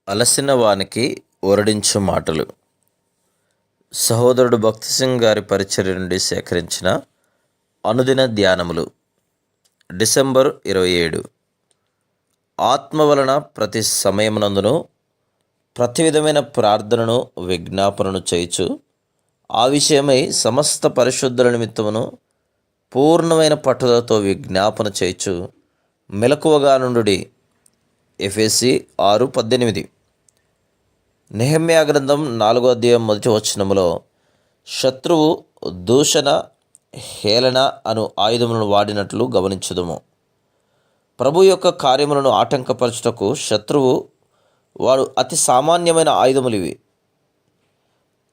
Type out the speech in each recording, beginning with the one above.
అలసిన వానికి ఒరడించు మాటలు. సహోదరుడు భక్తి సింగ్ గారి పరిచర్య నుండి సేకరించిన అనుదిన ధ్యానములు. డిసెంబర్ 27. ఆత్మ వలన ప్రతి సమయమునందును ప్రతి విధమైన ప్రార్థనను విజ్ఞాపనను చేయుచు ఆ విషయమై సమస్త పరిశుద్ధుల నిమిత్తమును పూర్ణమైన పట్టుదలతో విజ్ఞాపన చేయుచు మెలకువగా నుండుడి. ఎఫెసీ 6:18. నెహెమ్యా గ్రంథం 4వ అధ్యాయం 1వ వచనములో శత్రువు దూషణ హేళన అను ఆయుధములను వాడినట్లు గమనించుదుము. ప్రభు యొక్క కార్యములను ఆటంకపరచుటకు శత్రువు వాడు అతి సామాన్యమైన ఆయుధములివి.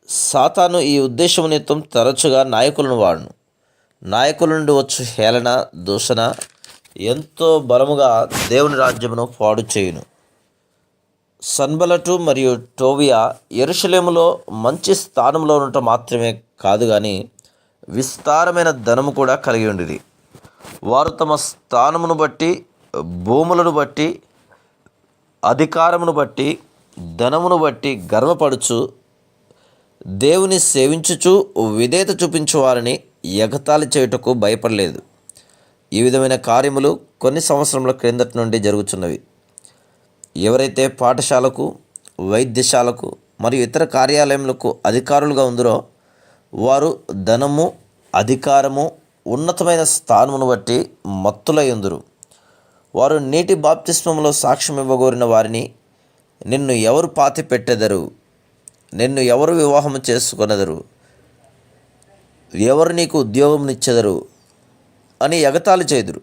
సాతాను ఈ ఉద్దేశము నిమిత్తం తరచుగా నాయకులను వాడును. నాయకుల నుండి వచ్చు హేళన దూషణ ఎంతో బలముగా దేవుని రాజ్యమును పాడు చేయును. సన్బలటు మరియు టోబియా యెరూషలేములో మంచి స్థానంలో ఉండటం మాత్రమే కాదు కానీ విస్తారమైన ధనము కూడా కలిగి ఉండిరి. వారు తమ స్థానమును బట్టి, భూములను బట్టి, అధికారమును బట్టి, ధనమును బట్టి గర్వపడుచు దేవుని సేవించుచు విధేయత చూపించు వారిని ఎగతాళి చేయుటకు భయపడలేదు. ఈ విధమైన కార్యములు కొన్ని సంవత్సరముల క్రిందటి నుండి జరుగుతున్నవి. ఎవరైతే పాఠశాలకు, వైద్యశాలకు మరియు ఇతర కార్యాలయములకు అధికారులుగా ఉందరో వారు ధనము, అధికారము, ఉన్నతమైన స్థానమును బట్టి మత్తులై ఉందురు. వారు నీటి బాప్తిస్మములో సాక్ష్యం ఇవ్వగోరిన వారిని, నిన్ను ఎవరు పాతి పెట్టెదరు, నిన్ను ఎవరు వివాహము చేసుకొనెదరు, ఎవరు నీకు ఉద్యోగమునిచ్చెదరు అని ఎగతాళి చేదురు.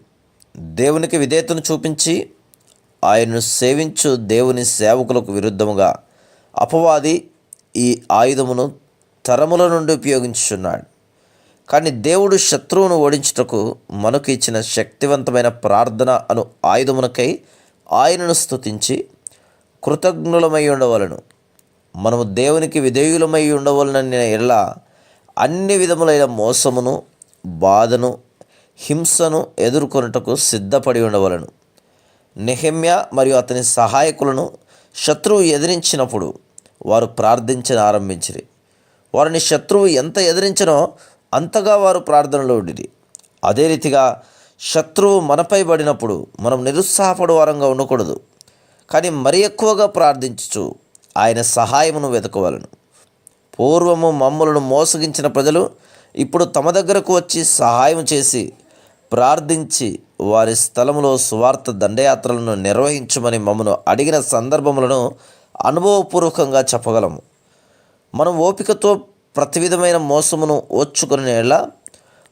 దేవునికి విధేయతను చూపించి ఆయనను సేవించు దేవుని సేవకులకు విరుద్ధముగా అపవాది ఈ ఆయుధమును తరముల నుండి ఉపయోగించుచున్నాడు. కానీ దేవుడు శత్రువును ఓడించుటకు మనకు ఇచ్చిన శక్తివంతమైన ప్రార్థన అను ఆయుధమునకై ఆయనను స్తుతించి కృతజ్ఞులమై ఉండవలను. మనము దేవునికి విధేయులమై ఉండవలనని ఎడల అన్ని విధములైన మోసమును, బాధను, హింసను ఎదుర్కొనుటకు సిద్ధపడి ఉండవలను. నెహెమ్యా మరియు అతని సహాయకులను శత్రువు ఎదిరించినప్పుడు వారు ప్రార్థించని ఆరంభించిరి. వారిని శత్రువు ఎంత ఎదిరించినో అంతగా వారు ప్రార్థనలో ఉండిరి. అదే రీతిగా శత్రువు మనపై పడినప్పుడు మనం నిరుత్సాహపడు వారంగా ఉండకూడదు, కానీ మరి ఎక్కువగా ప్రార్థించుచు ఆయన సహాయమును వెతకవలను. పూర్వము మమ్ములను మోసగించిన ప్రజలు ఇప్పుడు తమ దగ్గరకు వచ్చి సహాయం చేసి ప్రార్థించి వారి స్థలములో సువార్త దండయాత్రలను నిర్వహించమని మమ్మను అడిగిన సందర్భములను అనుభవపూర్వకంగా చెప్పగలము. మనం ఓపికతో ప్రతి విధమైన మోసమును ఓర్చుకునేలా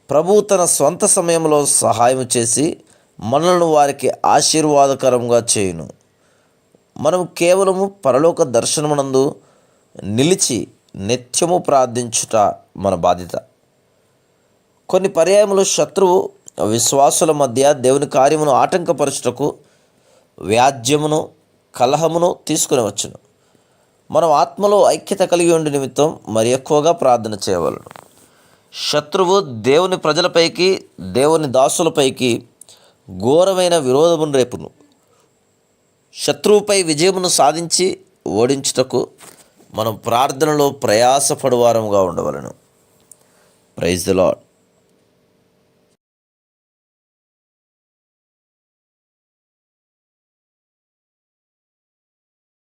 ప్రభువు తన సొంత సమయంలో సహాయం చేసి మనలను వారికి ఆశీర్వాదకరంగా చేయును. మనం కేవలము పరలోక దర్శనమునందు నిలిచి నిత్యము ప్రార్థించుట మన బాధ్యత. కొన్ని పర్యాయములు శత్రువు విశ్వాసుల మధ్య దేవుని కార్యమును ఆటంకపరచుటకు వ్యాజ్యమును, కలహమును తీసుకుని వచ్చును. మనం ఆత్మలో ఐక్యత కలిగి ఉండి నిమిత్తం మరి ఎక్కువగా ప్రార్థన చేయవలను. శత్రువు దేవుని ప్రజలపైకి, దేవుని దాసులపైకి ఘోరమైన విరోధమును రేపును. శత్రువుపై విజయమును సాధించి ఓడించుటకు మనం ప్రార్థనలో ప్రయాసపడువారముగా ఉండవలను. Praise the lord.